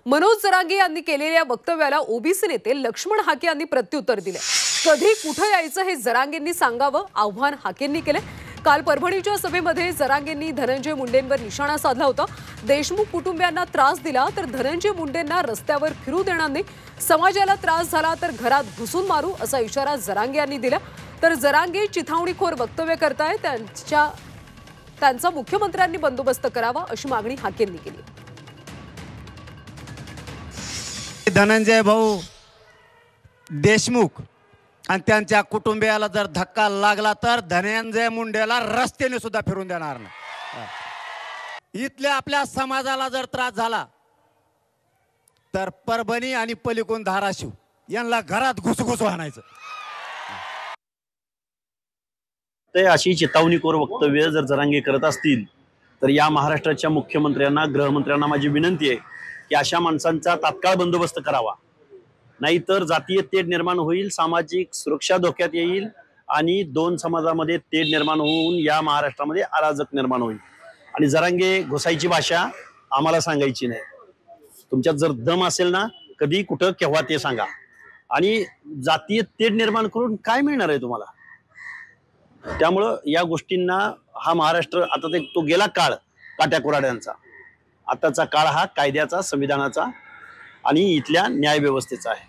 मनोज जरांगे यांनी केलेल्या वक्तव्याला ओबीसी नेते लक्ष्मण हाके यांनी प्रत्युत्तर दिले। कधी कुठे यायचं हे जरांगेंनी सांगावं, आव्हान हाकेंनी केले। काल परभणीच्या सभेमध्ये जरांगेंनी धनंजय मुंडेंवर निशाणा साधला होता। देशमुख कुटुंबियांना त्रास दिला तर धनंजय मुंडेंना रस्त्यावर फिरू देणार नाही, समाजाला त्रास झाला तर घरात घुसून मारू असा इशारा जरांगे यांनी दिला। तर जरांगे चिथावणीखोर वक्तव्य करतायत, त्यांचा मुख्यमंत्र्यांनी बंदोबस्त करावा अशी मागणी हाकेंनी केली। धनंजय भाऊ देशमुख आणि त्यांच्या कुटुंबियाला जर धक्का लागला तर धनंजय मुंडेला रस्त्याने सुद्धा फिरून देणार नाही। इथल्या आपल्या समाजाला जर त्रास झाला तर परभणी आणि पलीकडून धाराशिव यांना घरात घुसघुस आणायचं। ते अशी चेतावणीखोर वक्तव्य जर जरांगे करत असतील तर या महाराष्ट्राच्या मुख्यमंत्र्यांना, गृहमंत्र्यांना माझी विनंती आहे की अशा माणसांचा तात्काळ बंदोबस्त करावा, नाहीतर जातीय तेढ निर्माण होईल, सामाजिक सुरक्षा धोक्यात येईल आणि दोन समाजामध्ये तेढ निर्माण होऊन या महाराष्ट्रामध्ये अराजक निर्माण होईल। आणि जरांगे घुसायची भाषा आम्हाला सांगायची नाही। तुमच्यात जर दम असेल ना, कधी कुठं केव्हा ते सांगा। आणि जातीय तेढ निर्माण करून काय मिळणार आहे तुम्हाला? त्यामुळं या गोष्टींना हा महाराष्ट्र आता तो गेला काळ काट्याकुराड्यांचा, आताचा काळ हा कायद्याचा, संविधानाचा आणि इथल्या न्याय व्यवस्थेचा आहे।